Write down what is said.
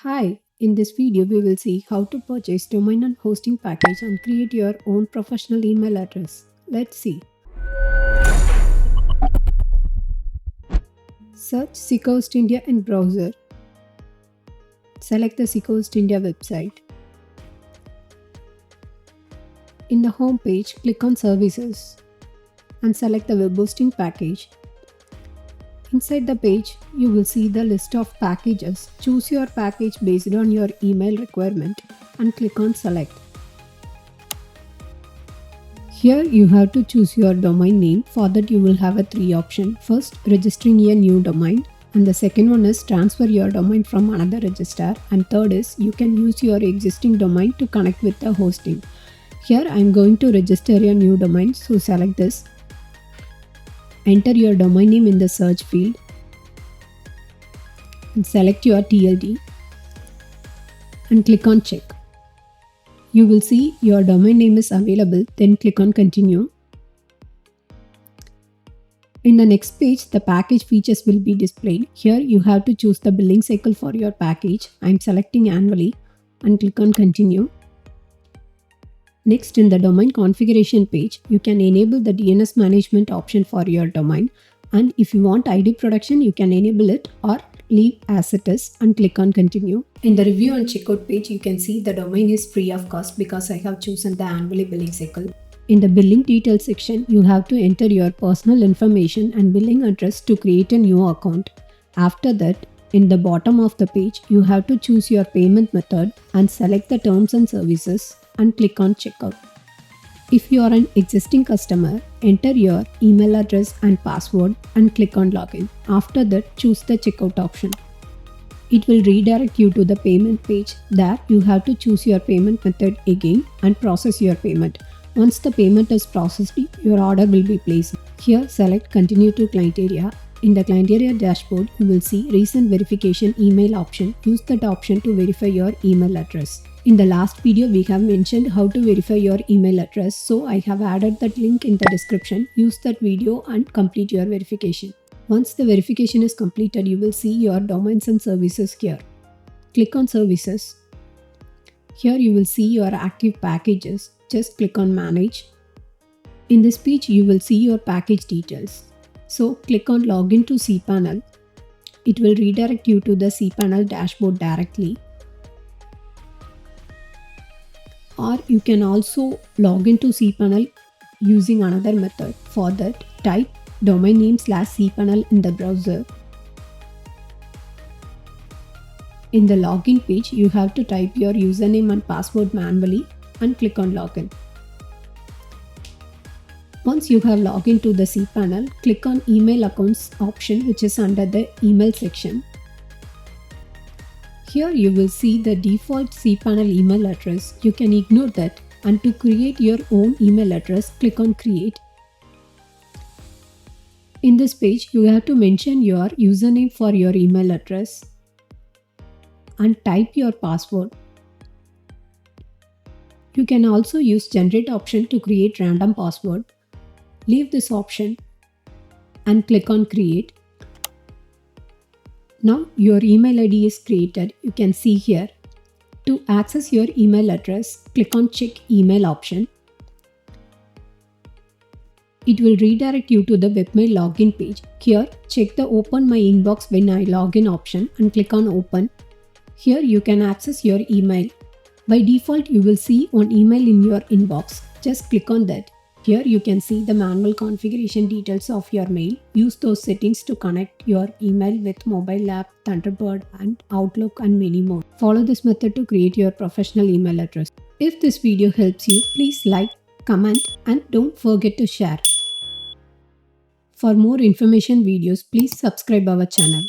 Hi, in this video we will see how to purchase domain and hosting package and create your own professional email address. Let's see. Search SeekaHost India in browser. Select the SeekaHost India website. In the home page, click on Services and select the web hosting package. Inside the page, you will see the list of packages. Choose your package based on your email requirement and click on Select. Here you have to choose your domain name. For that you will have a three option. First, registering a new domain, and the second one is transfer your domain from another registrar, and third is you can use your existing domain to connect with the hosting. Here I am going to register a new domain, so select this. Enter your domain name in the search field and select your TLD and click on check. You will see your domain name is available, then click on continue. In the next page, the package features will be displayed. Here you have to choose the billing cycle for your package. I am selecting annually and click on continue. Next, in the domain configuration page, you can enable the DNS management option for your domain, and if you want ID protection, you can enable it or leave as it is and click on continue. In the review and checkout page, you can see the domain is free of cost because I have chosen the annually billing cycle. In the billing details section, you have to enter your personal information and billing address to create a new account. After that, in the bottom of the page, you have to choose your payment method and select the terms and services and click on checkout. If you are an existing customer, enter your email address and password and click on login. After that, choose the checkout option. It will redirect you to the payment page. There you have to choose your payment method again and process your payment. Once the payment is processed, your order will be placed. Here select continue to client area. In the client area dashboard, you will see recent verification email option. Use that option to verify your email address. In the last video, we have mentioned how to verify your email address, so I have added that link in the description. Use that video and complete your verification. Once the verification is completed, you will see your domains and services here. Click on Services. Here you will see your active packages. Just click on Manage. In this page, you will see your package details. So click on Login to cPanel. It will redirect you to the cPanel dashboard directly. Or you can also log into cPanel using another method. For that, type domain name /cPanel in the browser. In the login page, you have to type your username and password manually and click on login. Once you have logged into the cPanel, click on email accounts option, which is under the email section. Here you will see the default cPanel email address. You can ignore that, and to create your own email address, click on create. In this page, you have to mention your username for your email address and type your password. You can also use generate option to create random password. Leave this option and click on create. Now your email ID is created. You can see here. To access your email address, click on check email option. It will redirect you to the webmail login page. Here, check the open my inbox when I log in option and click on open. Here you can access your email. By default, you will see one email in your inbox. Just click on that. Here you can see the manual configuration details of your mail. Use those settings to connect your email with mobile app, Thunderbird and Outlook and many more. Follow this method to create your professional email address. If this video helps you, please like, comment and don't forget to share. For more information videos, please subscribe our channel.